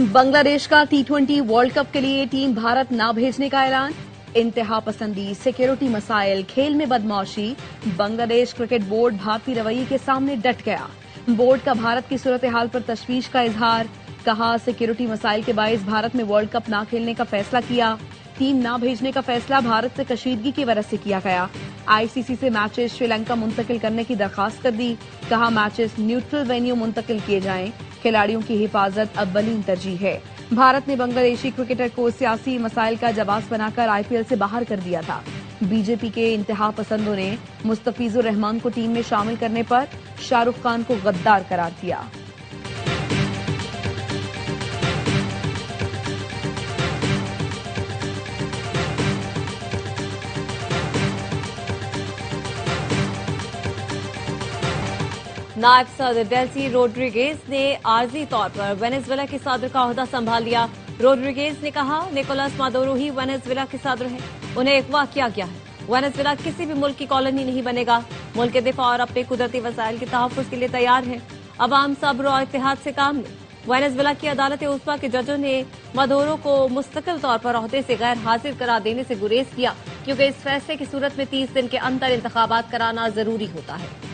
बांग्लादेश का T20 world cup के लिए टीम भारत ना भेजने का ऐलान। इंतहा पसंदी, सिक्योरिटी मसाइल, खेल में बदमाशी, बांग्लादेश क्रिकेट बोर्ड भारतीय रवैये के सामने डट गया। बोर्ड का भारत की सूरत हाल पर तशवीश का इजहार। कहा, सिक्योरिटी मसाइल के बायस भारत में वर्ल्ड कप ना खेलने का फैसला किया। टीम ना भेजने का फैसला भारत से कशीदगी की वजह से किया गया। आईसीसी से मैचेस श्रीलंका मुंतकिल करने की दरखास्त कर दी। कहा, मैचेस न्यूट्रल वेन्यू मुंतकिल किए जाएं। खिलाड़ियों की हिफाजत अव्वलीन तरजीह है। भारत ने बांग्लादेशी क्रिकेटर को सियासी मसाइल का जवाब बनाकर आईपीएल से बाहर कर दिया था। बीजेपी के इंतहा पसंदों ने मुस्तफिजुर रहमान को टीम में शामिल करने पर शाहरुख खान को गद्दार करार दिया। नायब सदर डेल्सी रोड्रिगेज ने आर्जी तौर पर वेनेजुएला के सदर का ओहदा संभाल लिया। रोड्रिगेज ने कहा, निकोलस मादुरो ही वेनेजुएला के सदर हैं। उन्हें अगवा किया गया है। वेनेजुएला किसी भी मुल्क की कॉलोनी नहीं बनेगा। मुल्क के दिफा और अपने कुदरती वसाइल के तहफ्फुज़ के लिए तैयार है। अवाम सब्र और इत्तेहाद से काम लें। वेनेजुएला की अदालत उज़्मा के जजों ने मादुरो को मुस्तकिल तौर पर ओहदे से गैर हाजिर करार देने से गुरेज किया, क्योंकि इस फैसले की सूरत में 30 दिन के अंदर इंतखाबात कराना जरूरी होता है।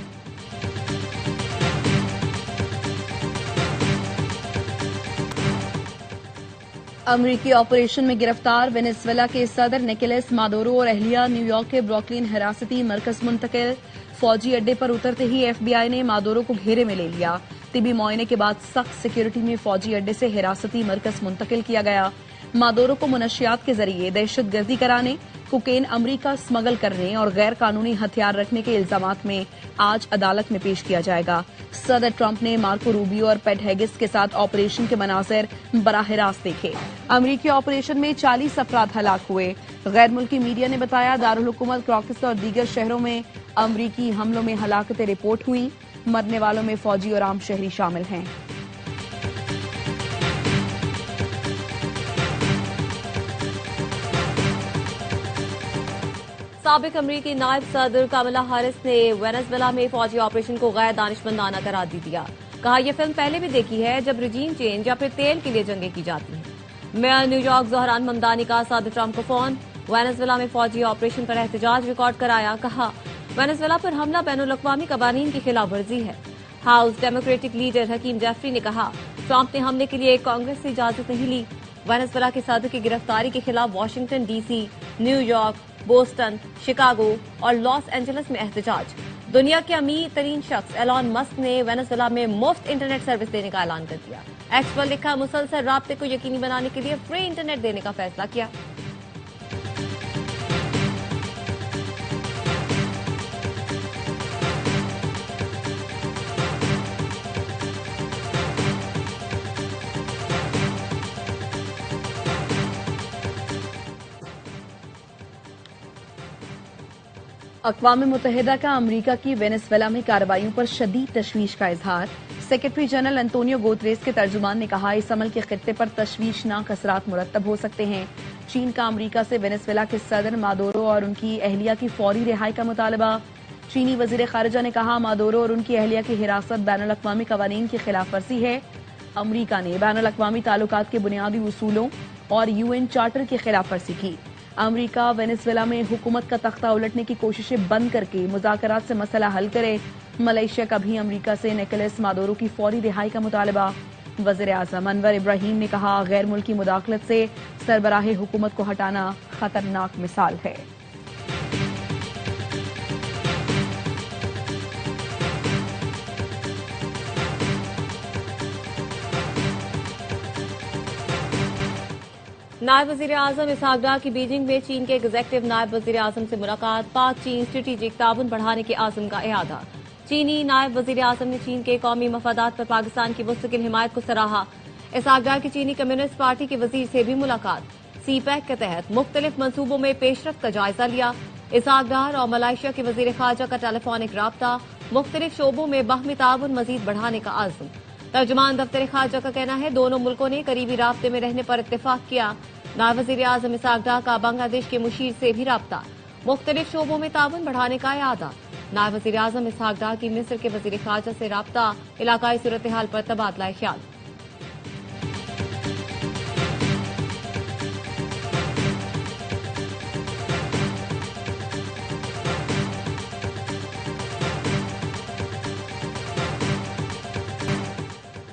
अमरीकी ऑपरेशन में गिरफ्तार वेनेजुएला के सदर निकोलस मादुरो और अहलिया न्यूयॉर्क के ब्रुकलिन हिरासती मरकज मुंतकिल। फौजी अड्डे पर उतरते ही एफबीआई ने मादुरो को घेरे में ले लिया। तिबी मुआयने के बाद सख्त सिक्योरिटी में फौजी अड्डे से हिरासती मरकज मुंतकिल किया गया। मादुरो को मुनशियात के जरिए दहशतगर्दी कराने, कोकेन अमरीका स्मगल करने और गैर कानूनी हथियार रखने के इल्जामात में आज अदालत में पेश किया जाएगा। सदर ट्रंप ने मार्को रूबियो और पेट हेगिस के साथ ऑपरेशन के मनाजिर बराह रास्त देखे। अमरीकी ऑपरेशन में 40 अफराद हलाक हुए। गैर मुल्की मीडिया ने बताया, दारुल हुकूमत क्रॉकस और दीगर शहरों में अमरीकी हमलों में हलाकतें रिपोर्ट हुई। मरने वालों में फौजी और आम शहरी शामिल हैं। साबिक अमरीकी नायब सदर कमला हैरिस ने वेनेजुएला में फौजी ऑपरेशन को गैर दानिशमंदाना करार दे दिया। कहा, यह फिल्म पहले भी देखी है जब रजीम चेंज या फिर तेल के लिए जंगें की जाती हैं। मेयर न्यूयॉर्क ज़ोहरान ममदानी का सदर ट्रंप को फोन। वेनेजुएला में फौजी ऑपरेशन पर एहतजाज रिकॉर्ड कराया। कहा, वेनेजुएला पर हमला बैनुल-अक़वामी कवानीन की खिलाफ वर्जी है। House Democratic leader Hakeem Jeffries ने कहा, ट्रंप ने हमले के लिए कांग्रेस से इजाजत नहीं ली। वेनेजुएला के सदर की गिरफ्तारी के खिलाफ Washington DC, New York, Boston, Chicago और लॉस एंजलिस में एहतजाज। दुनिया के अमीर तरीन शख्स एलॉन मस्क ने वेनेजुएला में मुफ्त इंटरनेट सर्विस देने का ऐलान कर दिया। एक्स पर लिखा, मुसलसल राब्ते को यकीनी बनाने के लिए फ्री इंटरनेट देने का फैसला किया। अक़वाम मुत्तहिदा का अमरीका की वेनेजुएला में कार्रवाइयों पर शदीद तशवीश का इजहार। सेक्रेटरी जनरल एंटोनियो गुतेरेस के तर्जुमान ने कहा, इस अमल के खित्ते पर तशवीशनाक असरात मुरत्तब हो सकते हैं। चीन का अमरीका से वेनेजुएला के सदर मादुरो और उनकी अहलिया की फौरी रिहाई का मुतालबा। चीनी वजीर खारिजा ने कहा, मादुरो और उनकी अहलिया की हिरासत बैनुल-अक़वामी कवानीन की खिलाफ वर्जी है। अमरीका ने बैनुल-अक़वामी ताल्लुकात के बुनियादी उसूलों और यूएन चार्टर की खिलाफ वर्जी की। अमरीका वेनेजुएला में हुकूमत का तख्ता उलटने की कोशिशें बंद करके मुज़ाकरात से मसला हल करे। मलेशिया का भी अमरीका से निकोलस मादुरो की फौरी रिहाई का मुतालबा। वज़ीर आज़म अनवर इब्राहीम ने कहा, गैर मुल्की मुदाखलत से सरबराह हुकूमत को हटाना खतरनाक मिसाल है। नायब वज़ीर आज़म इसहाक डार की बीजिंग में चीन के एग्जेक्टिव नायब वज़ीर आज़म से मुलाकात। पाक चीन स्ट्रेटेजिक ताउन बढ़ाने के आज़म का इरादा। चीनी नायब वज़ीर आज़म ने चीन के कौमी मफादात पर पाकिस्तान की मुस्तकिल हिमायत को सराहा। इसहाक डार की चीनी कम्युनिस्ट पार्टी के वज़ीर से भी मुलाकात। सीपैक के तहत मुख्तलिफ मंसूबों में पेशरफ्त का जायजा लिया। इसहाक डार और मलेशिया के वज़ीर खारजा का टेलीफोनिक राब्ता। मुख्तलिफ शोबों में बाहमी ताउन मजीद बढ़ाने का आज़म। तर्जुमान दफ्तर खारजा का कहना है, दोनों मुल्कों ने करीबी राब्ते में रहने पर इत्तेफाक किया। नायब वज़ीर आज़म इसहाक डार का बांग्लादेश के मुशीर से भी राब्ता। मुख्तलिफ शोबों में ताउन बढ़ाने का इरादा। नायब वज़ीर आज़म इसहाक डार की मिस्र के वज़ीर खारजा से राब्ता। इलाकाई सूरत हाल पर तबादला ख्याल।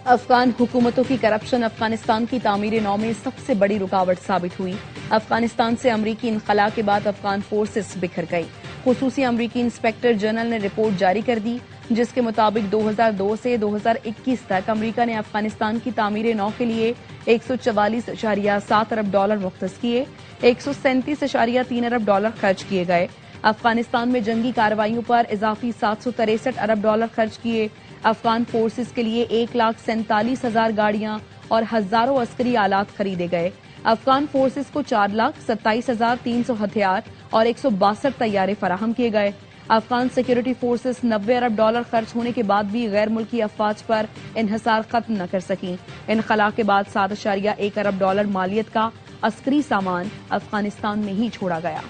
अफगान हुकूमतों की करप्शन अफगानिस्तान की तामीर नौ में सबसे बड़ी रुकावट साबित हुई। अफगानिस्तान से अमरीकी इनखला के बाद अफगान फोर्सेस बिखर गई। खुसूसी अमरीकी इंस्पेक्टर जनरल ने रिपोर्ट जारी कर दी, जिसके मुताबिक 2002 से 2021 तक अमरीका ने अफगानिस्तान की तामीर नौ के लिए 144.7 अरब डॉलर मुख्तस किए, 137.3 अरब डॉलर खर्च किए गए। अफगानिस्तान में जंगी कार्रवाइयों पर इजाफी 763 अरब डॉलर खर्च किए। अफगान फोर्सेस के लिए 1,47,000 गाड़ियां और हजारों अस्करी आलात खरीदे गए। अफगान फोर्सेस को 4,27,300 हथियार और 162 तैयारे फराहम किए गए। अफगान सिक्योरिटी फोर्सेस 90 अरब डॉलर खर्च होने के बाद भी गैर मुल्की अफवाज पर इन्हिसार खत्म न कर सकी। इनखला के बाद 7.1 अरब डॉलर मालियत का अस्करी सामान अफगानिस्तान में ही छोड़ा गया।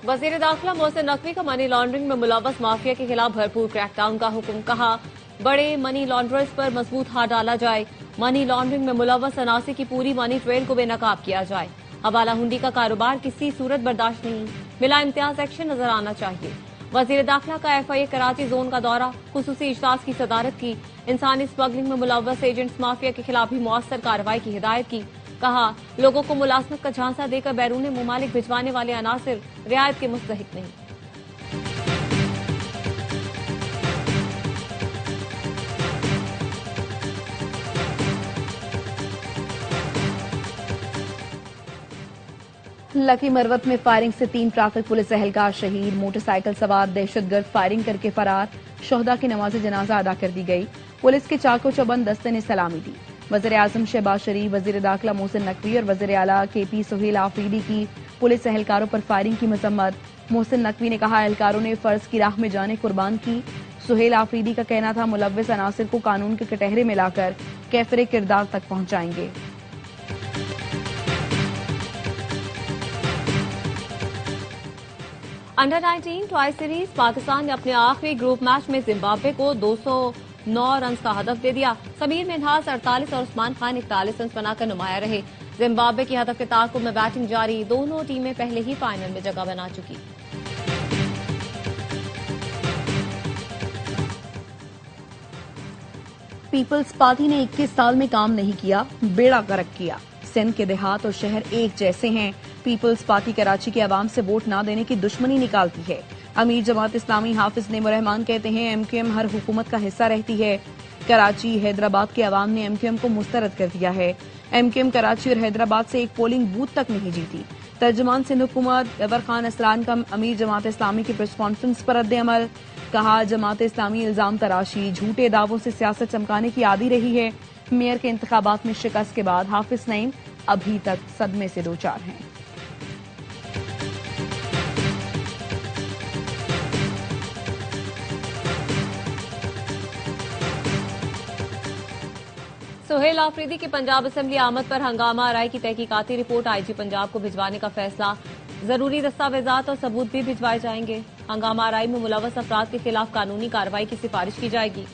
वजीर दाखिला मोहसिन नकवी का मनी लॉन्ड्रिंग में मुलव्वस माफिया के खिलाफ भरपूर क्रैकडाउन का हुक्म। कहा, बड़े मनी लॉन्ड्रर्स पर मजबूत हाथ डाला जाए। मनी लॉन्ड्रिंग में मुलव्वस अनासी की पूरी मनी ट्रेल को बेनकाब किया जाए। हवाला हुंडी का कारोबार किसी सूरत बर्दाश्त नहीं, मिला इम्तियाज एक्शन नजर आना चाहिए। वजीर दाखिला का FIA कराची जोन का दौरा, खुसूसी इजलास की सदारत की। इंसानी स्मगलिंग में मुलव्वस एजेंट्स माफिया के खिलाफ भी मौसर कार्रवाई की हिदायत की। कहा, लोगों को मुलाजमत का झांसा देकर बैरून मुमालिक भिजवाने वाले अनासिर रियायत के मुस्तहिक नहीं। लकी मरवत में फायरिंग से 3 ट्रैफिक पुलिस एहलकार शहीद। मोटरसाइकिल सवार दहशतगर्द फायरिंग करके फरार। शोहदा की नमाज जनाजा अदा कर दी गई। पुलिस के चाको चौबंद दस्ते ने सलामी दी। वज़ीर आज़म शहबाज शरीफ, वज़ीर दाखिला मोहसिन नकवी और वज़ीर आला KP सुहेल आफरीदी की पुलिस एहलकारों पर फायरिंग की मजम्मत। मोहसिन नकवी ने कहा, एहलकारों ने फर्ज की राह में जाने कुर्बान की। सुहेल आफरीदी का कहना था, मुलव्विस अनासिर को कानून के कटहरे में लाकर कैफरे किरदार तक पहुंचाएंगे। अंडर 19 ट्वाइस सीरीज पाकिस्तान ने अपने आखिरी ग्रुप मैच में जिम्बाब्वे को 209 रन का हदफ दे दिया। समीर मिन्हास 48 और उस्मान खान 41 रन बनाकर नुमाया रहे। जिम्बाब्वे की हदफ के ताक़ुब में बैटिंग जारी। दोनों टीमें पहले ही फाइनल में जगह बना चुकी। पीपल्स पार्टी ने 21 साल में काम नहीं किया, बेड़ा गर्क किया। सिंध के देहात और शहर एक जैसे हैं। पीपल्स पार्टी कराची के अवाम से वोट ना देने की दुश्मनी निकालती है। अमीर जमात इस्लामी हाफिज नेमुररहमान कहते हैं, MQM हर हुकूमत का हिस्सा रहती है। कराची हैदराबाद के अवाम ने MQM को मुस्तरद कर दिया है। MQM कराची और हैदराबाद से एक पोलिंग बूथ तक नहीं जीती। तर्जुमान सिंध हुकूमत गवर खान असरान का अमीर जमात इस्लामी की प्रेस कॉन्फ्रेंस पर रद्द-ए-अमल। कहा, जमात इस्लामी इल्जाम तराशी, झूठे दावों से सियासत चमकाने की आदी रही है। मेयर के इंतखाबात में शिकस्त के बाद हाफिज नईम अभी तक सदमे से दो चार हैं। सुहेल आफरीदी की पंजाब असेंबली आमद पर हंगामा आरआई की तहकीकाती रिपोर्ट IG पंजाब को भिजवाने का फैसला। जरूरी दस्तावेजात और सबूत भी भिजवाए जाएंगे। हंगामा आरआई में मुलव्वस अफराद के खिलाफ कानूनी कार्रवाई की सिफारिश की जाएगी।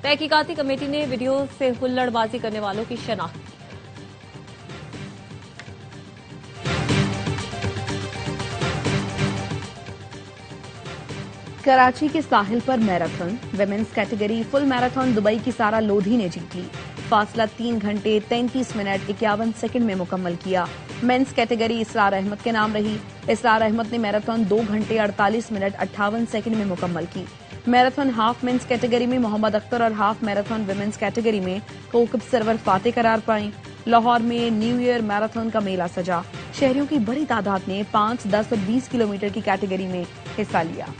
तहकीकाती कमेटी ने वीडियो से हुल्लड़बाजी करने वालों की शनाख्त की। कराची के साहिल पर marathon, women's category full marathon Dubai की सारा लोधी ने जीत ली। फासला 3 घंटे 33 मिनट 51 सेकंड में मुकम्मल किया। मेंस कैटेगरी इसरार अहमद के नाम रही। इसरार अहमद ने मैराथन 2 घंटे 48 मिनट 58 सेकंड में मुकम्मल की। मैराथन हाफ मेंस कैटेगरी में मोहम्मद अख्तर और हाफ मैराथन विमेंस कैटेगरी में कोकब सरवर फाते करार पाई। लाहौर में न्यू ईयर मैराथन का मेला सजा। शहरियों की बड़ी तादाद ने 5, 10 और 20 किलोमीटर की कैटेगरी में हिस्सा लिया।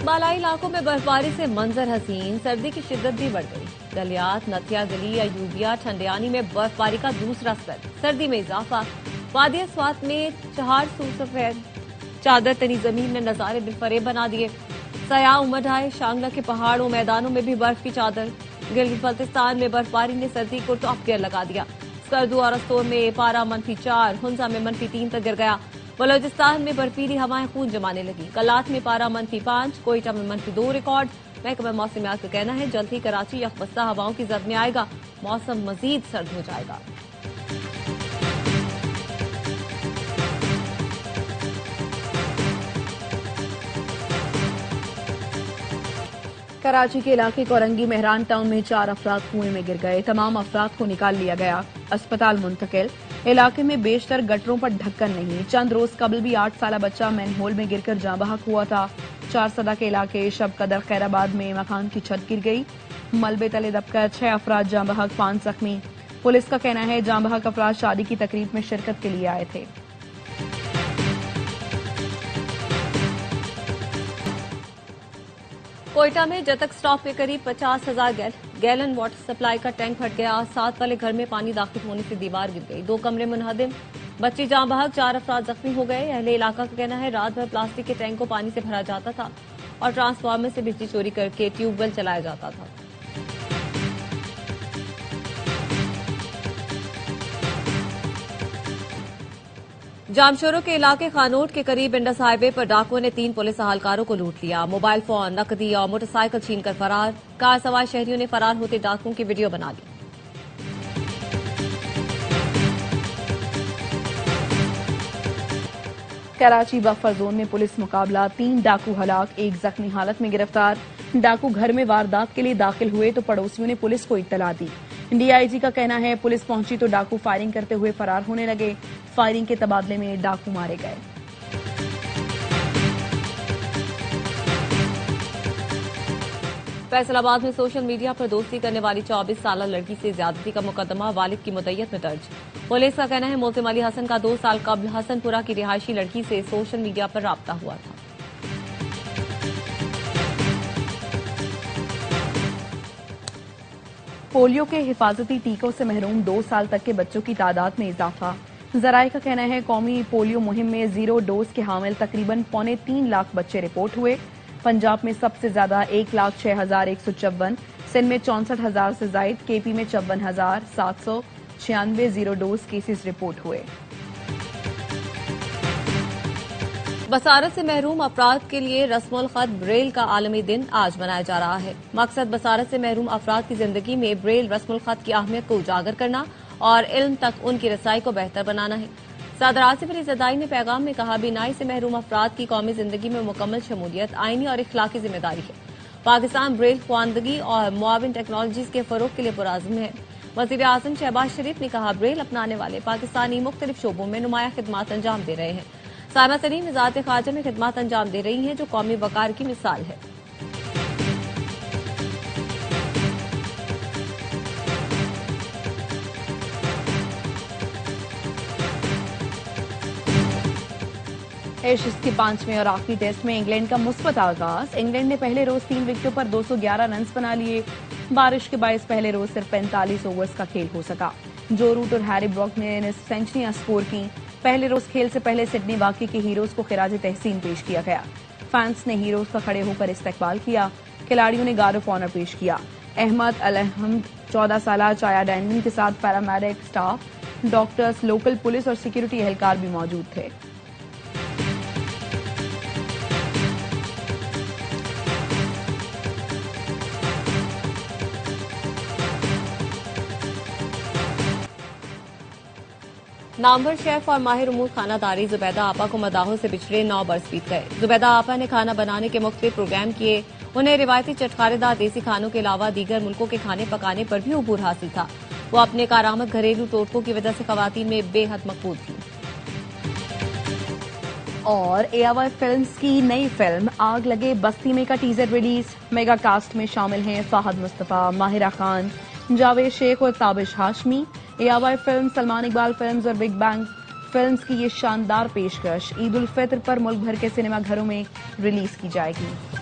बालाई इलाकों में बर्फबारी से मंजर हसीन, सर्दी की शिद्दत भी बढ़ गई। गलियात, नथिया गली, अयूबिया, ठंडियानी में बर्फबारी का दूसरा स्तर। सर्दी में इजाफा। वादिया स्वात में 4 सफेद चादर तनी जमीन ने नजारे बिलफरेब बना दिए। सयाह उमड़ आए। शांगला के पहाड़ों मैदानों में भी बर्फ की चादर। गिलगित बल्तिस्तान में बर्फबारी ने सर्दी को टॉप गियर लगा दिया। स्कर्दू और अस्तोर में पारा -4, हुंजा में -3 तक गिर गया। बलोचिस्तान में बर्फीली हवाएं खून जमाने लगी। कलात में पारा -5, कोयटा में -2 रिकॉर्ड। महकमा मौसमियात का कहना है जल्द ही कराची यकबस्ता हवाओं की जद में आएगा, मौसम मजीद सर्द हो जाएगा। कराची के इलाके कोरंगी मेहरान टाउन में 4 अफराद कुएं में गिर गए। तमाम अफराद को निकाल लिया गया, अस्पताल मुंतकिल। इलाके में बेशतर गटरों पर ढक्कन नहीं। चंद रोज कबल भी 8 साला बच्चा मैनहोल में गिरकर जाँ बहक हुआ था। 4 सदा के इलाके शब कदर खैराबाद में मकान की छत गिर गई, मलबे तले दबकर 6 अफराद जाँ बहक, 5 जख्मी। पुलिस का कहना है जाँ बहक अफराद शादी की तकरीब में शिरकत के लिए आए थे। कोयटा में जतक स्टॉप के करीब 50,000 गैलन वाटर सप्लाई का टैंक फट गया। 7 वाले घर में पानी दाखिल होने से दीवार गिर गई, 2 कमरे मुनहदिम, बच्ची जाँ बहक, 4 अफराद जख्मी हो गए। अहले इलाका का कहना है रात भर प्लास्टिक के टैंक को पानी से भरा जाता था और ट्रांसफार्मर से बिजली चोरी करके ट्यूबवेल चलाया जाता था। जामशोरों के इलाके खानोट के करीब इंडस हाईवे पर डाकुओं ने 3 पुलिस अहलकारों को लूट लिया। मोबाइल फोन, नकदी और मोटरसाइकिल छीनकर फरार। कार सवार शहरियों ने फरार होते डाकुओं की वीडियो बना ली। कराची बफर जोन में पुलिस मुकाबला, 3 डाकू हलाक, 1 जख्मी हालत में गिरफ्तार। डाकू घर में वारदात के लिए दाखिल हुए तो पड़ोसियों ने पुलिस को इत्तला दी। डीआईजी का कहना है पुलिस पहुंची तो डाकू फायरिंग करते हुए फरार होने लगे। फायरिंग के तबादले में डाकू मारे गए। फैसलाबाद में सोशल मीडिया पर दोस्ती करने वाली 24 साला लड़की से ज्यादती का मुकदमा वालिद की मुद्दत में दर्ज। पुलिस का कहना है मुल्जिम अली हसन का 2 साल कबल हसनपुरा की रिहायशी लड़की से सोशल मीडिया पर राब्ता हुआ था। पोलियो के हिफाजती टीकों से महरूम 2 साल तक के बच्चों की तादाद में इजाफा। जराये का कहना है कौमी पोलियो मुहिम में 0 डोज के हामिल तकरीबन 3.25 लाख बच्चे रिपोर्ट हुए। पंजाब में सबसे ज्यादा 1,06,154, सिंध में 64,000 से जायद, केपी में 54,796 0 डोज केसेस रिपोर्ट हुए। बसारत से महरूम अफराद के लिए रस्मुल खत ब्रेल का आलमी दिन आज मनाया जा रहा है। मकसद बसारत से महरूम अफराद की जिंदगी में ब्रेल रस्मुल खत की अहमियत को उजागर करना और इल्म तक उनकी रसाई को बेहतर बनाना है। सदर आसिफ अली ज़रदारी ने पैगाम में कहा बीनाई से महरूम अफराद की कौमी जिंदगी में मुकम्मल शमूलियत आईनी और इखलाकी जिम्मेदारी है। पाकिस्तान ब्रेल ख्वानदगी और मुआविन टेक्नोलॉजीज के फरोग के लिए पुरआज़म है। वज़ीर आज़म शहबाज शरीफ ने कहा ब्रेल अपनाने वाले पाकिस्तानी मुख्तलिफ शोबों में नुमाया खिदमात अंजाम दे रहे हैं। सामा सलीम वज़ारत ख़ारजा में खिदमात अंजाम दे रही हैं जो कौमी वक़ार की मिसाल है। एशेज के 5वें और आखिरी टेस्ट में इंग्लैंड का मुस्बत आगाज। इंग्लैंड ने पहले रोज 3 विकेटों पर 211 रन बना लिए। बारिश के बायस पहले रोज सिर्फ 45 ओवर्स का खेल हो सका। जो रूट और हैरी ब्रॉक ने सेंचुरियां स्कोर की। पहले रोज खेल से पहले सिडनी वाक़ई के हीरोज को खिराज तहसीन पेश किया गया। फैंस ने हीरोज का खड़े होकर इस्तकबाल किया। खिलाड़ियों ने गार्ड ऑफ ऑनर पेश किया। अहमद अलहमद 14 साला चाया डैनिन के साथ paramedic staff, doctors, local police और सिक्योरिटी एहलकार भी मौजूद थे। नामवर शेफ और माहिर उमूर खानादारी जुबैदा आपा को मदाहों से पिछले 9 बरस बीत गए। जुबैदा आपा ने खाना बनाने के मुख्तलिफ प्रोग्राम किए। उन्हें रिवायती चटखारेदार देसी खानों के अलावा दीगर मुल्कों के खाने पकाने पर भी उबूर हासिल था। वो अपने कारामद घरेलू टोटकों की वजह से खवातीन में बेहद मकबूल थी। और AOI फिल्म्स की नई फिल्म आग लगे बस्ती में का टीजर रिलीज। मेगा कास्ट में शामिल हैं फाहद मुस्तफा, माहिरा खान, जावेद शेख और Tabish Hashmi. AOI film, Salman Iqbal films और बिग बैंग फिल्म्स की ये शानदार पेशकश ईद उल फित्र पर मुल्क भर के सिनेमा घरों में रिलीज की जाएगी।